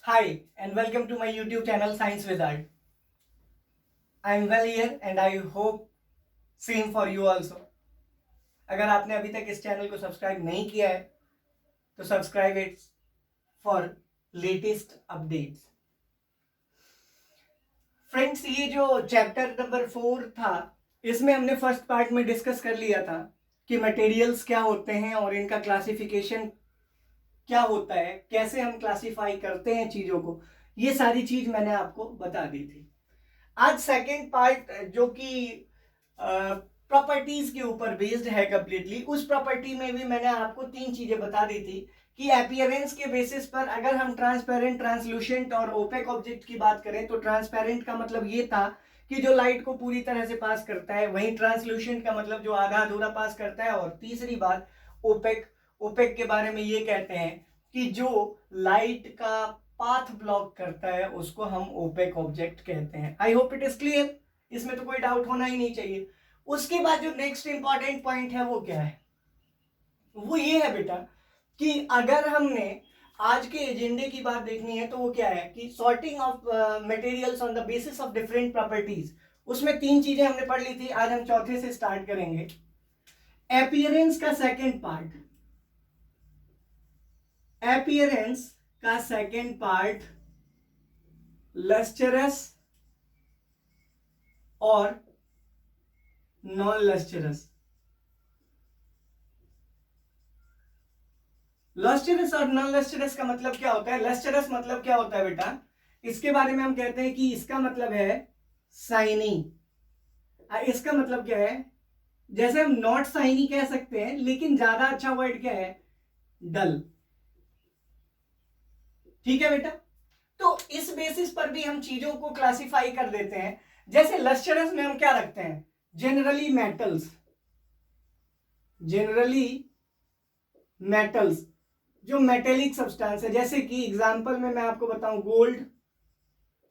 Hi and welcome to my YouTube channel Science Wizard. I am well here and I hope same for you also. अगर आपने अभी तक इस channel को subscribe नहीं किया है तो subscribe it for latest updates. Friends, ये जो चैप्टर नंबर 4 था इसमें हमने फर्स्ट पार्ट में डिस्कस कर लिया था कि मटेरियल्स क्या होते हैं और इनका क्लासिफिकेशन क्या होता है, कैसे हम क्लासिफाई करते हैं चीजों को. ये सारी चीज मैंने आपको बता दी थी. आज सेकेंड पार्ट जो कि प्रॉपर्टीज के ऊपर बेस्ड है कंप्लीटली, उस प्रॉपर्टी में भी मैंने आपको 3 चीजें बता दी थी कि अपीयरेंस के बेसिस पर अगर हम ट्रांसपेरेंट, ट्रांसलूसेंट और ओपेक ऑब्जेक्ट की बात करें तो ट्रांसपेरेंट का मतलब ये था कि जो लाइट को पूरी तरह से पास करता है, वहीं ट्रांसलूसेंट का मतलब जो आधा अधूरा पास करता है. और तीसरी बात ओपेक. ओपेक के बारे में ये कहते हैं कि जो लाइट का पाथ ब्लॉक करता है उसको हम ओपेक ऑब्जेक्ट कहते हैं. I hope it is clear. इसमें तो कोई डाउट होना ही नहीं चाहिए. उसके बाद जो नेक्स्ट इंपॉर्टेंट पॉइंट है वो क्या है, वो ये है बेटा कि अगर हमने आज के एजेंडे की बात देखनी है तो वो क्या है कि sorting of materials on the basis of different properties. उसमें 3 चीजें हमने पढ़ ली थी. आज हम चौथे से स्टार्ट करेंगे. अपीयरेंस का सेकेंड पार्ट. अपीयरेंस का सेकेंड पार्ट लस्टरस और नॉन लस्टरस. लस्टरस और नॉन लस्टरस का मतलब क्या होता है? लस्टरस मतलब क्या होता है बेटा? इसके बारे में हम कहते हैं कि इसका मतलब है साइनी. इसका मतलब क्या है? जैसे हम नॉट साइनी कह सकते हैं, लेकिन ज्यादा अच्छा वर्ड क्या है? डल. ठीक है बेटा. तो इस बेसिस पर भी हम चीजों को क्लासिफाई कर देते हैं. जैसे लस्टरस में हम क्या रखते हैं? Generally metals. जनरली मेटल्स जो मेटेलिक सब्सटेंस है, जैसे कि एग्जांपल में मैं आपको बताऊं, गोल्ड,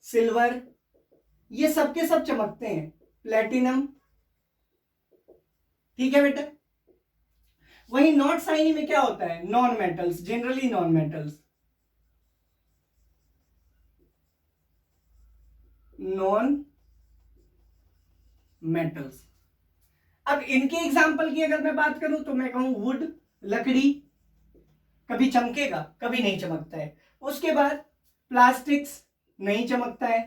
सिल्वर, ये सब के सब चमकते हैं. प्लेटिनम. ठीक है बेटा. वही नॉट साइनी में क्या होता है? Non metals. Generally non metals. Non metals. अब इनके एग्जाम्पल की अगर मैं बात करूं तो मैं कहूं वुड, लकड़ी, कभी चमकेगा कभी नहीं चमकता है. उसके बाद प्लास्टिक्स, नहीं चमकता है.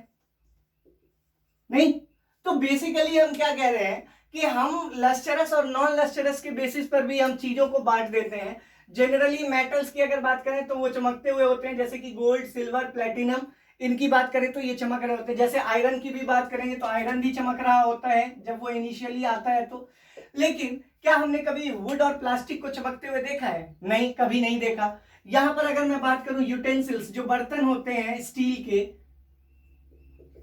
नहीं. तो बेसिकली हम क्या कह रहे हैं कि हम लस्टरस और नॉन लस्टरस के बेसिस पर भी हम चीजों को बांट देते हैं. जनरली मेटल्स की अगर बात करें तो वो चमकते हुए होते हैं, जैसे कि गोल्ड, सिल्वर, प्लेटिनम. इनकी बात करें तो ये चमक रहे होते हैं. जैसे आयरन की भी बात करेंगे तो आयरन भी चमक रहा होता है जब वो इनिशियली आता है तो. लेकिन क्या हमने कभी वुड और प्लास्टिक को चमकते हुए देखा है? नहीं, कभी नहीं देखा. यहां पर अगर मैं बात करूं यूटेंसिल्स, जो बर्तन होते हैं स्टील के,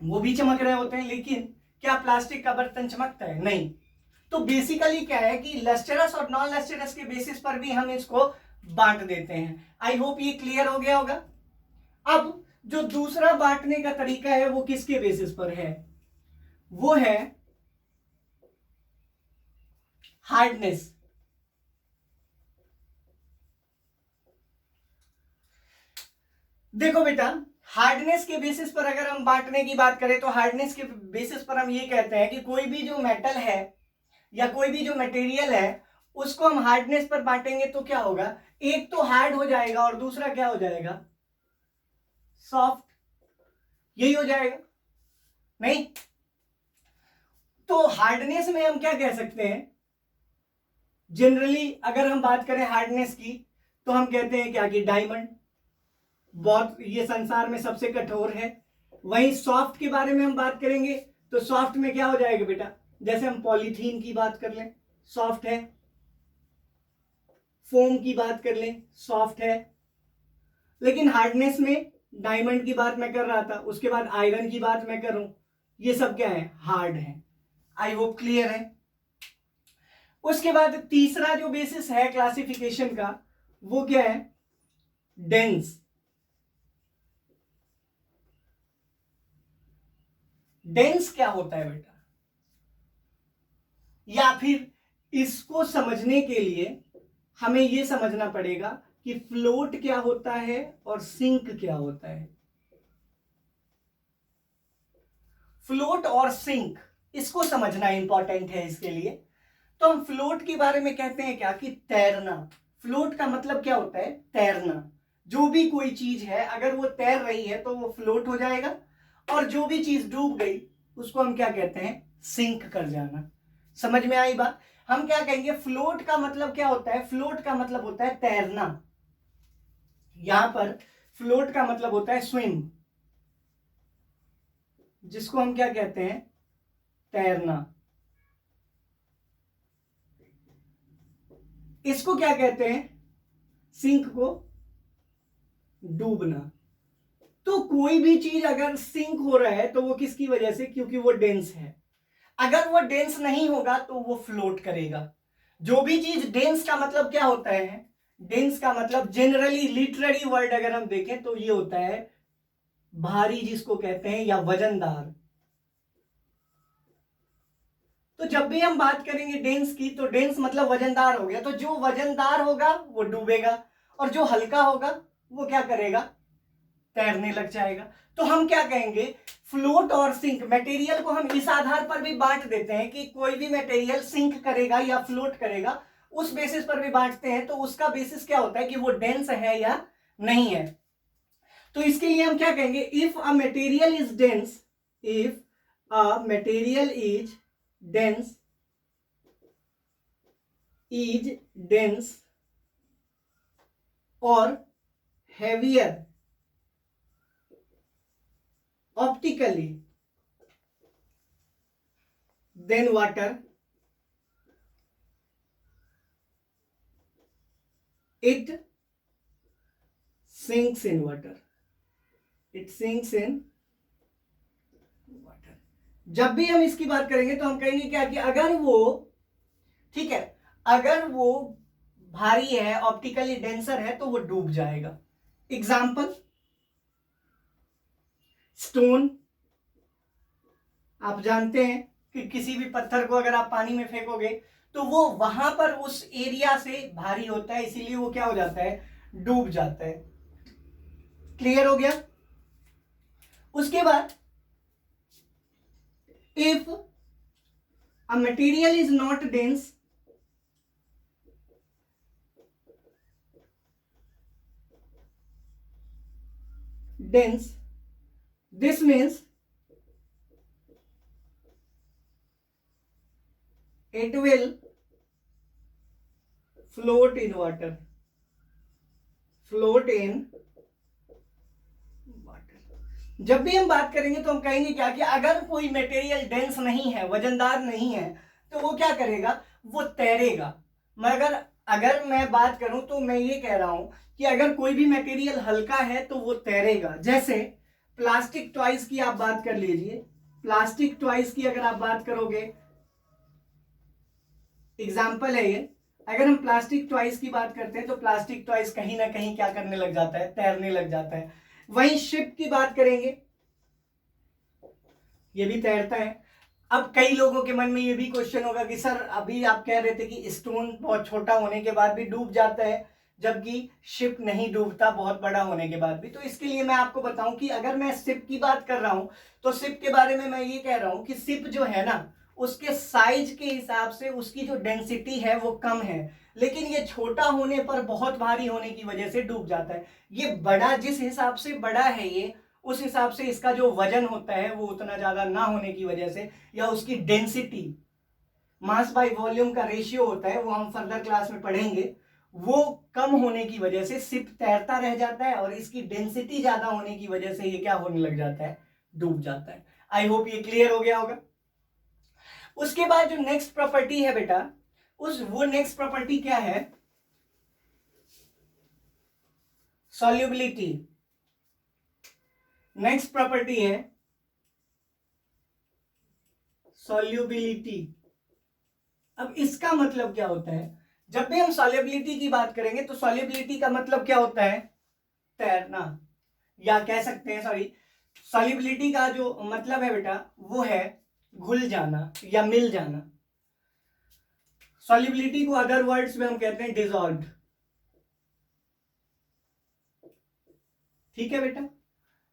वो भी चमक रहे होते हैं. लेकिन क्या प्लास्टिक का बर्तन चमकता है? नहीं. तो बेसिकली क्या है कि लस्टरस और नॉन लस्टरस के बेसिस पर भी हम इसको बांट देते हैं. आई होप ये क्लियर हो गया होगा. अब जो दूसरा बांटने का तरीका है वो किसके बेसिस पर है? वो है हार्डनेस. देखो बेटा, हार्डनेस के बेसिस पर अगर हम बांटने की बात करें तो हार्डनेस के बेसिस पर हम ये कहते हैं कि कोई भी जो मेटल है या कोई भी जो मटेरियल है उसको हम हार्डनेस पर बांटेंगे तो क्या होगा? एक तो हार्ड हो जाएगा और दूसरा क्या हो जाएगा? सॉफ्ट. यही हो जाएगा. नहीं. तो हार्डनेस में हम क्या कह सकते हैं? जनरली अगर हम बात करें हार्डनेस की तो हम कहते हैं क्या कि डायमंड बहुत, ये संसार में सबसे कठोर है. वहीं सॉफ्ट के बारे में हम बात करेंगे तो सॉफ्ट में क्या हो जाएगा बेटा? जैसे हम पॉलीथीन की बात कर लें, सॉफ्ट है. फोम की बात कर लें, सॉफ्ट है. लेकिन हार्डनेस में डायमंड की बात मैं कर रहा था, उसके बाद आयरन की बात मैं करूं, ये सब क्या है? हार्ड है. आई होप क्लियर है. उसके बाद तीसरा जो बेसिस है क्लासिफिकेशन का वो क्या है? डेंस. डेंस क्या होता है बेटा? या फिर इसको समझने के लिए हमें यह समझना पड़ेगा कि फ्लोट क्या होता है और सिंक क्या होता है. फ्लोट और सिंक, इसको समझना इंपॉर्टेंट है इसके लिए। तो हम फ्लोट के बारे में कहते हैं क्या कि तैरना। फ्लोट का मतलब क्या होता है? तैरना। जो भी कोई चीज है अगर वो तैर रही है तो वो फ्लोट हो जाएगा, और जो भी चीज डूब गई उसको हम क्या कहते हैं? सिंक कर जाना। समझ में आई बात? हम क्या कहेंगे? फ्लोट का मतलब क्या होता है? फ्लोट का मतलब होता है तैरना। यहां पर फ्लोट का मतलब होता है स्विम, जिसको हम क्या कहते हैं? तैरना। इसको क्या कहते हैं? सिंक को डूबना। तो कोई भी चीज अगर सिंक हो रहा है तो वो किसकी वजह से? क्योंकि वो डेंस है। अगर वो डेंस नहीं होगा तो वो फ्लोट करेगा। जो भी चीज डेंस का मतलब क्या होता है? डेंस का मतलब जनरली लिटरेरी वर्ड अगर हम देखें तो ये होता है भारी, जिसको कहते हैं, या वजनदार। तो जब भी हम बात करेंगे डेंस की तो डेंस मतलब वजनदार हो गया। तो जो वजनदार होगा वो डूबेगा, और जो हल्का होगा वो क्या करेगा? तैरने लग जाएगा। तो हम क्या कहेंगे? फ्लोट और सिंक, मटेरियल को हम इस आधार पर भी बांट देते हैं कि कोई भी मटेरियल सिंक करेगा या फ्लोट करेगा, उस बेसिस पर भी बांटते हैं। तो उसका बेसिस क्या होता है कि वो डेंस है या नहीं है। तो इसके लिए हम क्या कहेंगे? If a material is dense, if a material dense is dense or heavier optically than water, it sinks in water. It sinks in water. जब भी हम इसकी बात करेंगे तो हम कहेंगे क्या कि अगर वो, ठीक है, अगर वो भारी है, ऑप्टिकली डेंसर है, तो वो डूब जाएगा। Example, stone. आप जानते हैं कि किसी भी पत्थर को अगर आप पानी में फेंकोगे तो वो वहां पर उस एरिया से भारी होता है, इसीलिए वो क्या हो जाता है? डूब जाता है। क्लियर हो गया? उसके बाद, if a material is not dense, this means it will float in water, float in water। जब भी हम बात करेंगे तो हम कहेंगे क्या कि अगर कोई मटेरियल डेंस नहीं है, वजनदार नहीं है, तो वो क्या करेगा? वो तैरेगा। मगर अगर मैं बात करूं तो मैं ये कह रहा हूं कि अगर कोई भी मटेरियल हल्का है तो वो तैरेगा। जैसे प्लास्टिक टॉयज की आप बात कर लीजिए, प्लास्टिक टॉयज की अगर आप बात करोगे, एग्जाम्पल है ये। अगर हम प्लास्टिक टॉयज की बात करते हैं तो प्लास्टिक टॉयज कहीं ना कहीं क्या करने लग जाता है? तैरने लग जाता है। वहीं शिप की बात करेंगे, ये भी तैरता है। अब कई लोगों के मन में ये भी क्वेश्चन होगा कि सर अभी आप कह रहे थे कि स्टोन बहुत छोटा होने के बाद भी डूब जाता है, जबकि शिप नहीं डूबता बहुत बड़ा होने के बाद भी। तो इसके लिए मैं आपको बताऊं कि अगर मैं शिप की बात कर रहा हूं तो शिप के बारे में मैं ये कह रहा हूं कि शिप जो है ना, उसके साइज के हिसाब से उसकी जो डेंसिटी है वो कम है, लेकिन ये छोटा होने पर बहुत भारी होने की वजह से डूब जाता है। ये बड़ा, जिस हिसाब से बड़ा है ये, उस हिसाब से इसका जो वजन होता है वो उतना ज्यादा ना होने की वजह से, या उसकी डेंसिटी, मास बाय वॉल्यूम का रेशियो होता है, वो हम फर्दर क्लास में पढ़ेंगे, वो कम होने की वजह से शिप तैरता रह जाता है, और इसकी डेंसिटी ज्यादा होने की वजह से ये क्या होने लग जाता है? डूब जाता है। आई होप ये क्लियर हो गया होगा। उसके बाद जो नेक्स्ट प्रॉपर्टी है बेटा, वो नेक्स्ट प्रॉपर्टी क्या है? सॉल्युबिलिटी। नेक्स्ट प्रॉपर्टी है सॉल्युबिलिटी। अब इसका मतलब क्या होता है? जब भी हम सॉल्युबिलिटी की बात करेंगे तो सॉल्युबिलिटी का मतलब क्या होता है? तैरना, या कह सकते हैं, सॉरी, सॉल्युबिलिटी का जो मतलब है बेटा वो है घुल जाना या मिल जाना। सॉल्युबिलिटी को अदर वर्ड्स में हम कहते हैं डिसॉल्व्ड। ठीक है बेटा?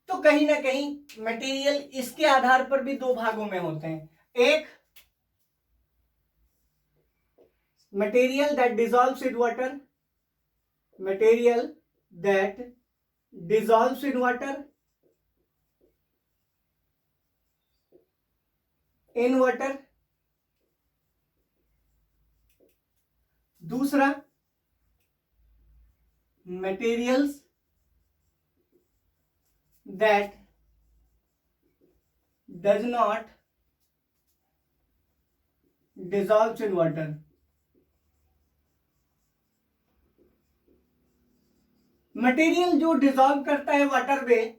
तो तो कहीं ना कहीं मटेरियल इसके आधार पर भी दो भागों में होते हैं, एक material that dissolves in water, material that dissolves in water, in water, दूसरा materials that does not dissolves in water. Material जो डिसॉल्व करता है वाटर में,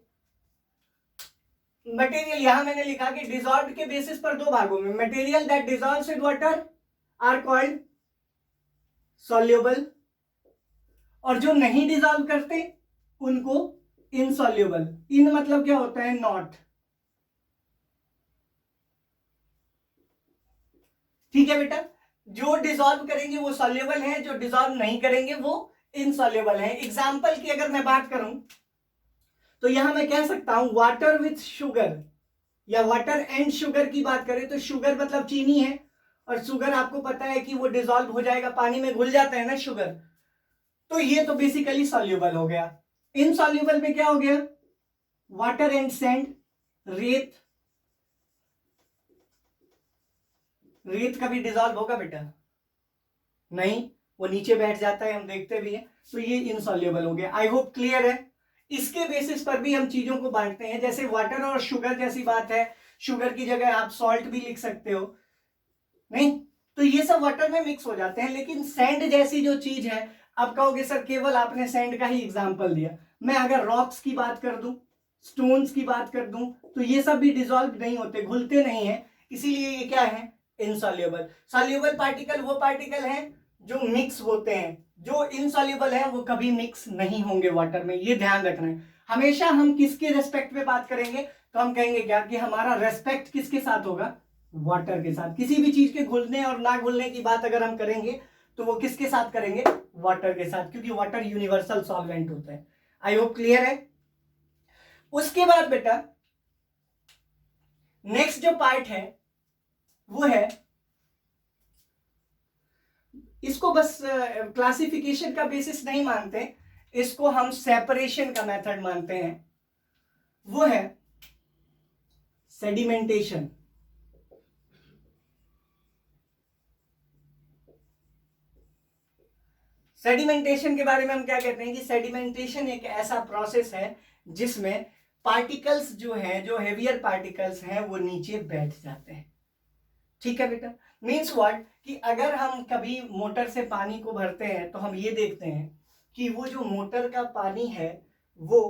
मटेरियल यहां मैंने लिखा कि डिसॉल्व के बेसिस पर दो भागों में, material that dissolves in water are called soluble, और जो नहीं डिसॉल्व करते उनको इनसॉल्युबल। इन मतलब क्या होता है, नॉट। ठीक है बेटा, जो डिसॉल्व करेंगे वो सॉल्युबल है, जो डिसॉल्व नहीं करेंगे वो इनसॉल्युबल है। एग्जाम्पल की अगर मैं बात करूं तो यहां मैं कह सकता हूं वाटर विथ शुगर, या वाटर एंड शुगर की बात करें तो शुगर मतलब चीनी है, और शुगर आपको पता है कि वो डिसॉल्व हो जाएगा, पानी में घुल जाता है ना शुगर, तो ये तो बेसिकली सॉल्युबल हो गया। इनसॉल्युबल में क्या हो गया, वाटर एंड सैंड, रेत, रेत कभी डिसॉल्व होगा बेटा, नहीं, वो नीचे बैठ जाता है, हम देखते भी हैं, तो ये इनसॉल्युबल हो गया। आई होप क्लियर है। इसके बेसिस पर भी हम चीजों को बांटते हैं, जैसे वाटर और शुगर जैसी बात है, शुगर की जगह आप सॉल्ट भी लिख सकते हो, नहीं, तो ये सब वाटर में मिक्स हो जाते हैं। लेकिन सैंड जैसी जो चीज है, आप कहोगे सर केवल आपने सैंड का ही एग्जांपल दिया, मैं अगर रॉक्स की बात कर दूं, स्टोन्स की बात कर दूं, तो ये सब भी डिसॉल्व नहीं होते, घुलते नहीं है, इसीलिए ये क्या है, इनसॉल्युबल। सॉल्युबल पार्टिकल वो पार्टिकल हैं जो मिक्स होते हैं, जो इनसॉल्युबल है वो कभी मिक्स नहीं होंगे वाटर में, ये ध्यान रखना है। हमेशा हम किसके रेस्पेक्ट में बात करेंगे, तो हम कहेंगे क्या कि हमारा रेस्पेक्ट किसके साथ होगा, वाटर के साथ। किसी भी चीज के घुलने और ना घुलने की बात अगर हम करेंगे तो वो किसके साथ करेंगे, वाटर के साथ, क्योंकि वाटर यूनिवर्सल सॉल्वेंट होता है। आई होप क्लियर है। उसके बाद बेटा नेक्स्ट जो पार्ट है वो है, इसको बस क्लासिफिकेशन का बेसिस नहीं मानते, इसको हम सेपरेशन का मेथड मानते हैं, वो है सेडिमेंटेशन। सेडिमेंटेशन के बारे में हम क्या कहते हैं कि सेडिमेंटेशन एक ऐसा प्रोसेस है जिसमें पार्टिकल्स जो हैं, जो हेवियर पार्टिकल्स हैं, वो नीचे बैठ जाते हैं। ठीक है बेटा, मीन्स व्हाट कि अगर हम कभी मोटर से पानी को भरते हैं तो हम ये देखते हैं कि वो जो मोटर का पानी है वो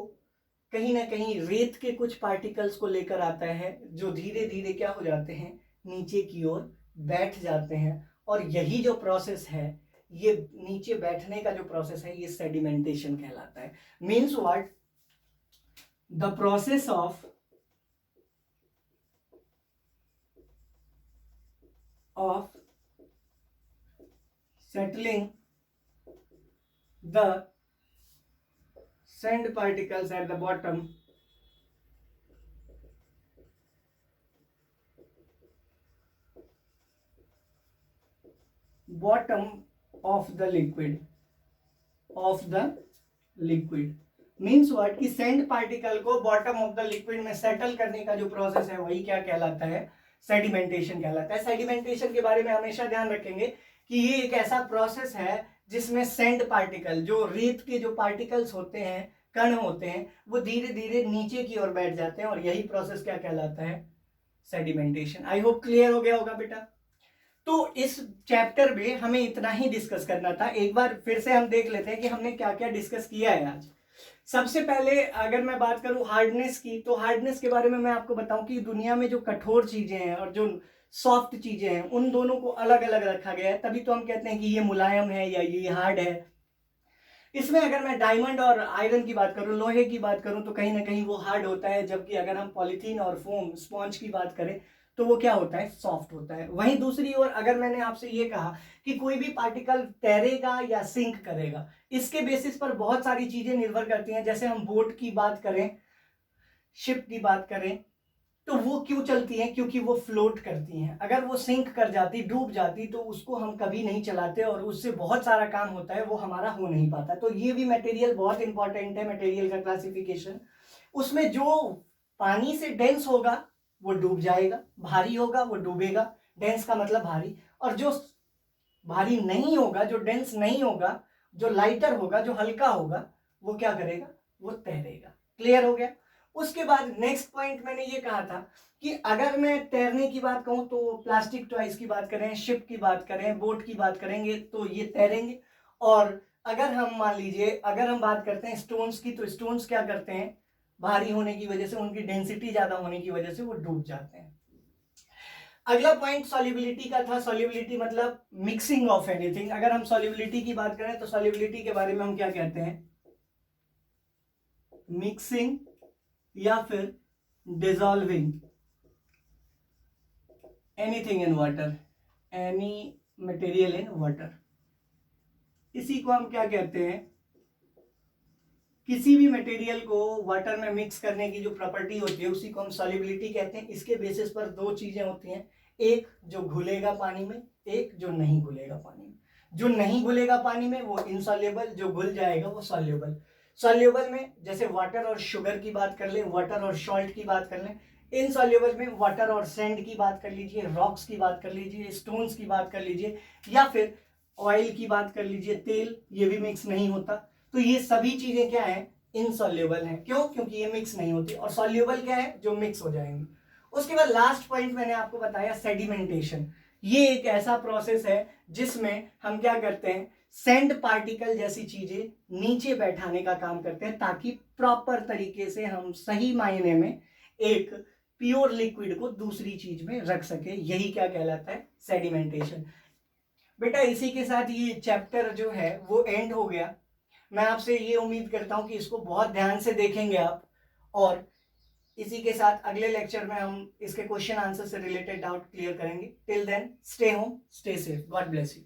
कहीं ना कहीं रेत के कुछ पार्टिकल्स को लेकर आता है, जो धीरे धीरे क्या हो जाते हैं, नीचे की ओर बैठ जाते हैं। और यही जो प्रोसेस है, ये नीचे बैठने का जो प्रोसेस है, ये सेडिमेंटेशन कहलाता है। Means what, the process of settling the sand particles at the bottom of the liquid means what कि सैंड पार्टिकल को बॉटम ऑफ द लिक्विड में सेटल करने का जो प्रोसेस है वही क्या कहलाता है, सेडिमेंटेशन कहलाता है। सेडिमेंटेशन के बारे में हमेशा ध्यान रखेंगे कि ये एक ऐसा प्रोसेस है जिसमें सैंड पार्टिकल, जो रेत के जो पार्टिकल्स होते हैं, कण होते हैं, वो धीरे धीरे नीचे की ओर बैठ जाते हैं, और यही प्रोसेस क्या कहलाता है, सेडिमेंटेशन। आई होप क्लियर हो गया होगा बेटा। तो इस चैप्टर में हमें इतना ही डिस्कस करना था। एक बार फिर से हम देख लेते हैं कि हमने क्या क्या डिस्कस किया है आज। सबसे पहले अगर मैं बात करूं हार्डनेस की, तो हार्डनेस के बारे में मैं आपको बताऊं कि दुनिया में जो कठोर चीजें हैं और जो सॉफ्ट चीजें हैं, उन दोनों को अलग अलग रखा गया है, तभी तो हम कहते हैं कि ये मुलायम है या ये हार्ड है। इसमें अगर मैं डायमंड और आयरन की बात करूं, लोहे की बात करूं, तो कहीं ना कहीं वो हार्ड होता है, जबकि अगर हम पॉलीथीन और फोम, स्पॉन्ज की बात करें तो वो क्या होता है, सॉफ्ट होता है। वहीं दूसरी ओर अगर मैंने आपसे ये कहा कि कोई भी पार्टिकल तैरेगा या सिंक करेगा, इसके बेसिस पर बहुत सारी चीजें निर्भर करती हैं। जैसे हम बोट की बात करें, शिप की बात करें तो वो क्यों चलती हैं? क्योंकि वो फ्लोट करती हैं। अगर वो सिंक कर जाती, डूब जाती, तो उसको हम कभी नहीं चलाते और उससे बहुत सारा काम होता है वो हमारा हो नहीं पाता। तो ये भी मटेरियल बहुत इंपॉर्टेंट है, मटेरियल का क्लासिफिकेशन। उसमें जो पानी से डेंस होगा वो डूब जाएगा, भारी होगा वो डूबेगा, डेंस का मतलब भारी, और जो भारी नहीं होगा, जो डेंस नहीं होगा, जो लाइटर होगा, जो हल्का होगा, वो क्या करेगा? वो तैरेगा। क्लियर हो गया? उसके बाद नेक्स्ट पॉइंट मैंने ये कहा था कि अगर मैं तैरने की बात कहूं तो प्लास्टिक टॉयज की बात करें, शिप की बात करें, बोट की बात करेंगे तो ये तैरेंगे। और अगर हम मान लीजिए अगर हम बात करते हैं स्टोन्स की, तो स्टोन्स क्या करते हैं? भारी होने की वजह से, उनकी डेंसिटी ज्यादा होने की वजह से वो डूब जाते हैं। अगला पॉइंट सॉल्युबिलिटी का था। सॉल्युबिलिटी मतलब मिक्सिंग ऑफ एनीथिंग। अगर हम सॉल्युबिलिटी की बात करें तो सॉल्युबिलिटी के बारे में हम क्या कहते हैं? मिक्सिंग या फिर dissolving anything in water, any material in water. इसी को हम क्या कहते हैं? किसी भी मटेरियल को वाटर में मिक्स करने की जो प्रॉपर्टी होती है उसी को हम सॉल्युबिलिटी कहते हैं। इसके बेसिस पर दो चीजें होती हैं, एक जो घुलेगा पानी में, एक जो नहीं घुलेगा पानी में। जो नहीं घुलेगा पानी में वो इनसॉल्युबल, जो घुल जाएगा वो सॉल्युबल। सॉल्युबल में जैसे वाटर और शुगर की बात कर ले, वाटर और सॉल्ट की बात कर लें। इनसॉल्युबल में वाटर और सैंड की बात कर लीजिए, रॉक्स की बात कर लीजिए, स्टोन्स की बात कर लीजिए, या फिर ऑयल की बात कर लीजिए, तेल, ये भी मिक्स नहीं होता। तो ये सभी चीजें क्या है? इनसॉल्युबल हैं। क्यों? क्योंकि ये मिक्स नहीं होती। और सॉल्युबल क्या है? जो मिक्स हो जाएंगे। उसके बाद लास्ट पॉइंट मैंने आपको बताया सेडिमेंटेशन। ये एक ऐसा प्रोसेस है जिसमें हम क्या करते हैं? सैंड पार्टिकल जैसी चीजें नीचे बैठाने का काम करते हैं ताकि प्रॉपर तरीके से हम सही मायने में एक प्योर लिक्विड को दूसरी चीज में रख सके। यही क्या कहलाता है? सेडिमेंटेशन। बेटा इसी के साथ ये चैप्टर जो है वो एंड हो गया। मैं आपसे ये उम्मीद करता हूं कि इसको बहुत ध्यान से देखेंगे आप, और इसी के साथ अगले लेक्चर में हम इसके क्वेश्चन आंसर से रिलेटेड डाउट क्लियर करेंगे। Till then stay home, stay safe, god bless you.